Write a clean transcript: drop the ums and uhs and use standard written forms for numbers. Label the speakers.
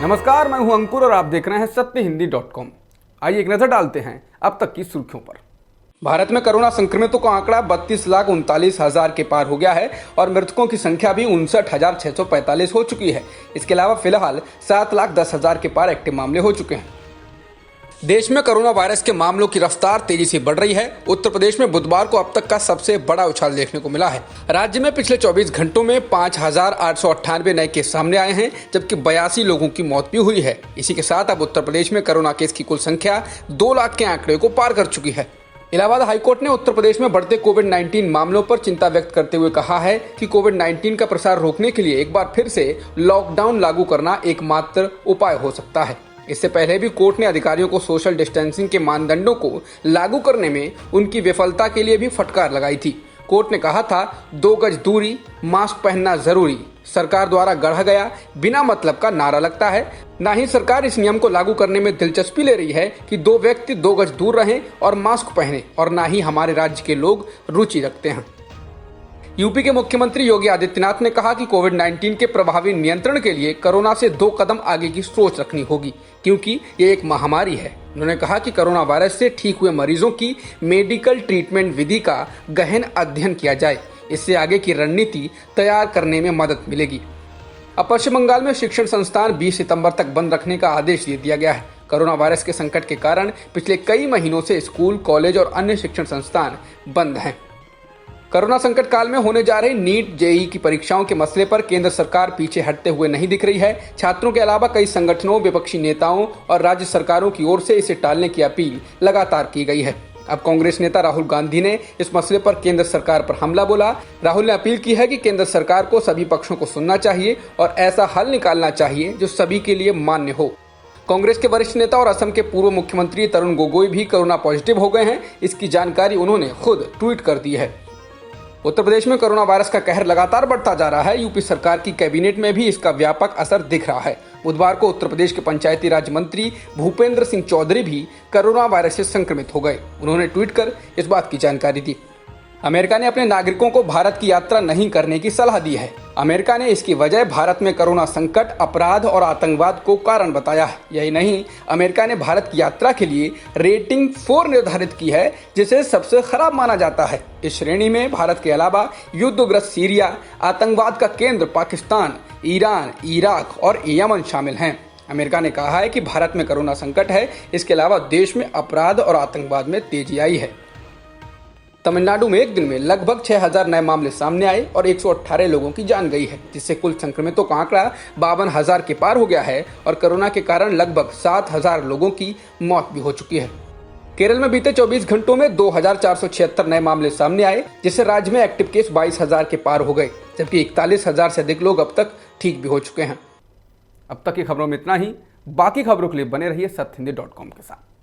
Speaker 1: नमस्कार, मैं हूं अंकुर और आप देख रहे हैं सत्यहिंदी.com। आइए एक नजर डालते हैं अब तक की सुर्खियों पर। भारत में कोरोना संक्रमितों का आंकड़ा 32,39,000 के पार हो गया है और मृतकों की संख्या भी 59,645 हो चुकी है। इसके अलावा फिलहाल 7,10,000 के पार एक्टिव मामले हो चुके हैं। देश में कोरोना वायरस के मामलों की रफ्तार तेजी से बढ़ रही है। उत्तर प्रदेश में बुधवार को अब तक का सबसे बड़ा उछाल देखने को मिला है। राज्य में पिछले 24 घंटों में 5,898 नए केस सामने आए हैं, जबकि 82 लोगों की मौत भी हुई है। इसी के साथ अब उत्तर प्रदेश में कोरोना केस की कुल संख्या 2 लाख के आंकड़े को पार कर चुकी है। इलाहाबाद हाईकोर्ट ने उत्तर प्रदेश में बढ़ते कोविड-19 मामलों पर चिंता व्यक्त करते हुए कहा है कि कोविड-19 का प्रसार रोकने के लिए एक बार फिर से लॉकडाउन लागू करना एकमात्र उपाय हो सकता है। इससे पहले भी कोर्ट ने अधिकारियों को सोशल डिस्टेंसिंग के मानदंडों को लागू करने में उनकी विफलता के लिए भी फटकार लगाई थी। कोर्ट ने कहा था 2 गज दूरी, मास्क पहनना जरूरी सरकार द्वारा गढ़ा गया बिना मतलब का नारा लगता है। ना ही सरकार इस नियम को लागू करने में दिलचस्पी ले रही है कि 2 व्यक्ति 2 गज दूर रहें और मास्क पहने, और ना ही हमारे राज्य के लोग रुचि रखते हैं। यूपी के मुख्यमंत्री योगी आदित्यनाथ ने कहा कि कोविड-19 के प्रभावी नियंत्रण के लिए कोरोना से 2 कदम आगे की सोच रखनी होगी, क्योंकि ये एक महामारी है। उन्होंने कहा कि कोरोना वायरस से ठीक हुए मरीजों की मेडिकल ट्रीटमेंट विधि का गहन अध्ययन किया जाए। इससे आगे की रणनीति तैयार करने में मदद मिलेगी। अब पश्चिम बंगाल में शिक्षण संस्थान 20 सितंबर तक बंद रखने का आदेश दे दिया गया है। कोरोना वायरस के संकट के कारण पिछले कई महीनों से स्कूल, कॉलेज और अन्य शिक्षण संस्थान बंद हैं। कोरोना संकट काल में होने जा रही नीट, जेईई की परीक्षाओं के मसले पर केंद्र सरकार पीछे हटते हुए नहीं दिख रही है। छात्रों के अलावा कई संगठनों, विपक्षी नेताओं और राज्य सरकारों की ओर से इसे टालने की अपील लगातार की गई है। अब कांग्रेस नेता राहुल गांधी ने इस मसले पर केंद्र सरकार पर हमला बोला। राहुल ने अपील की है कि केंद्र सरकार को सभी पक्षों को सुनना चाहिए और ऐसा हल निकालना चाहिए जो सभी के लिए मान्य हो। कांग्रेस के वरिष्ठ नेता और असम के पूर्व मुख्यमंत्री तरुण गोगोई भी कोरोना पॉजिटिव हो गए हैं। इसकी जानकारी उन्होंने खुद ट्वीट कर दी है। उत्तर प्रदेश में कोरोना वायरस का कहर लगातार बढ़ता जा रहा है। यूपी सरकार की कैबिनेट में भी इसका व्यापक असर दिख रहा है। बुधवार को उत्तर प्रदेश के पंचायती राज मंत्री भूपेंद्र सिंह चौधरी भी कोरोना वायरस से संक्रमित हो गए। उन्होंने ट्वीट कर इस बात की जानकारी दी। अमेरिका ने अपने नागरिकों को भारत की यात्रा नहीं करने की सलाह दी है। अमेरिका ने इसकी वजह भारत में कोरोना संकट, अपराध और आतंकवाद को कारण बताया है। यही नहीं, अमेरिका ने भारत की यात्रा के लिए रेटिंग 4 निर्धारित की है, जिसे सबसे खराब माना जाता है। इस श्रेणी में भारत के अलावा युद्धग्रस्त सीरिया, आतंकवाद का केंद्र पाकिस्तान, ईरान, इराक और यमन शामिल हैं। अमेरिका ने कहा है कि भारत में कोरोना संकट है। इसके अलावा देश में अपराध और आतंकवाद में तेजी आई है। तमिलनाडु में एक दिन में लगभग 6,000 नए मामले सामने आए और 118 लोगों की जान गई है, जिससे कुल संक्रमितों का आंकड़ा 52,000 के पार हो गया है और कोरोना के कारण लगभग 7,000 लोगों की मौत भी हो चुकी है। केरल में बीते 24 घंटों में 2,476 नए मामले सामने आए, जिससे राज्य में एक्टिव केस 22,000 के पार हो गए, जबकि 41,000 से अधिक लोग अब तक ठीक भी हो चुके हैं। अब तक की खबरों में इतना ही। बाकी खबरों के लिए बने रहिए सत्यहिंदी.com के साथ।